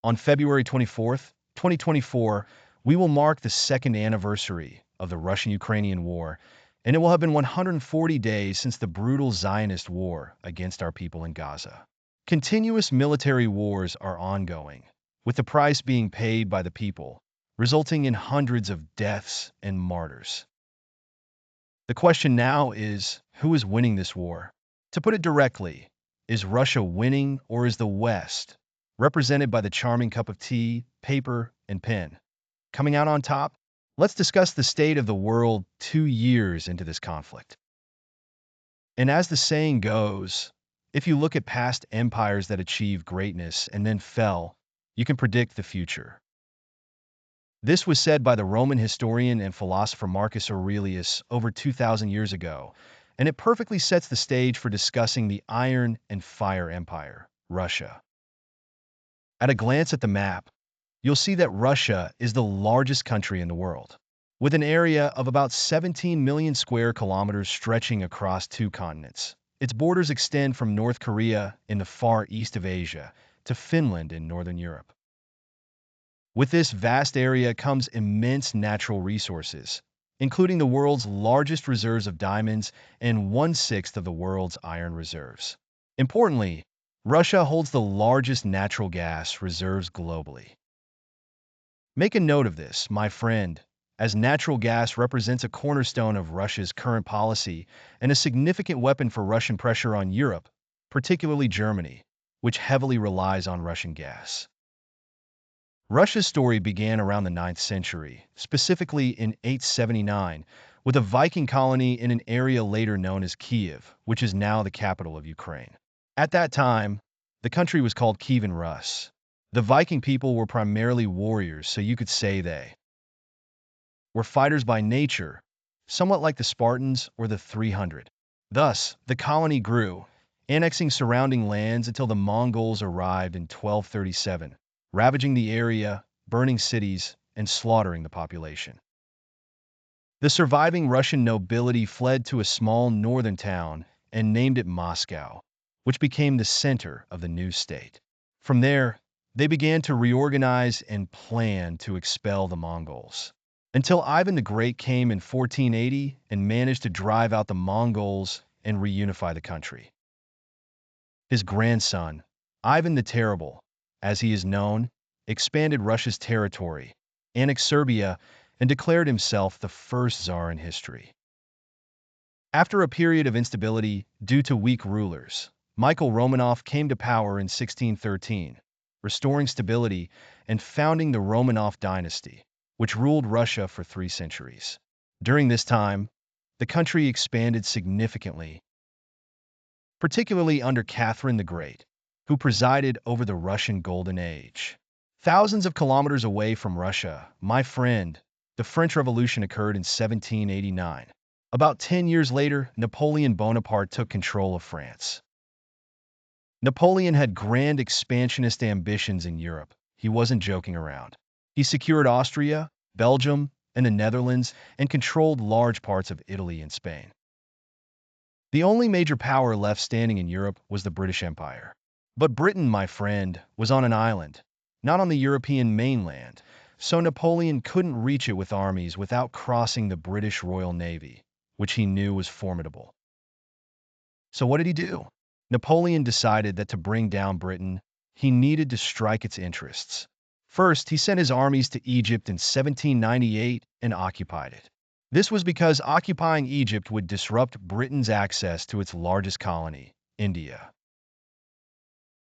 On February 24th, 2024, we will mark the second anniversary of the Russian-Ukrainian war, and it will have been 140 days since the brutal Zionist war against our people in Gaza. Continuous military wars are ongoing, with the price being paid by the people, resulting in hundreds of deaths and martyrs. The question now is, who is winning this war? To put it directly, is Russia winning, or is the West, represented by the charming cup of tea, paper, and pen, coming out on top? Let's discuss the state of the world 2 years into this conflict. And as the saying goes, if you look at past empires that achieved greatness and then fell, you can predict the future. This was said by the Roman historian and philosopher Marcus Aurelius over 2,000 years ago, and it perfectly sets the stage for discussing the Iron and Fire Empire, Russia. At a glance at the map, you'll see that Russia is the largest country in the world, with an area of about 17 million square kilometers stretching across 2 continents. Its borders extend from North Korea in the far east of Asia to Finland in northern Europe. With this vast area comes immense natural resources, including the world's largest reserves of diamonds and 1/6 of the world's iron reserves. Importantly, Russia holds the largest natural gas reserves globally. Make a note of this, my friend, as natural gas represents a cornerstone of Russia's current policy and a significant weapon for Russian pressure on Europe, particularly Germany, which heavily relies on Russian gas. Russia's story began around the 9th century, specifically in 879, with a Viking colony in an area later known as Kiev, which is now the capital of Ukraine. At that time, the country was called Kievan Rus. The Viking people were primarily warriors, so you could say they were fighters by nature, somewhat like the Spartans or the 300. Thus, the colony grew, annexing surrounding lands until the Mongols arrived in 1237, ravaging the area, burning cities, and slaughtering the population. The surviving Russian nobility fled to a small northern town and named it Moscow, which became the center of the new state. From there, they began to reorganize and plan to expel the Mongols, until Ivan the Great came in 1480 and managed to drive out the Mongols and reunify the country. His grandson, Ivan the Terrible, as he is known, expanded Russia's territory, annexed Serbia, and declared himself the first Tsar in history. After a period of instability due to weak rulers, Michael Romanov came to power in 1613, restoring stability and founding the Romanov dynasty, which ruled Russia for 3 centuries. During this time, the country expanded significantly, particularly under Catherine the Great, who presided over the Russian Golden Age. Thousands of kilometers away from Russia, my friend, the French Revolution occurred in 1789. About 10 years later, Napoleon Bonaparte took control of France. Napoleon had grand expansionist ambitions in Europe. He wasn't joking around. He secured Austria, Belgium, and the Netherlands, and controlled large parts of Italy and Spain. The only major power left standing in Europe was the British Empire. But Britain, my friend, was on an island, not on the European mainland, so Napoleon couldn't reach it with armies without crossing the British Royal Navy, which he knew was formidable. So what did he do? Napoleon decided that to bring down Britain, he needed to strike its interests. First, he sent his armies to Egypt in 1798 and occupied it. This was because occupying Egypt would disrupt Britain's access to its largest colony, India.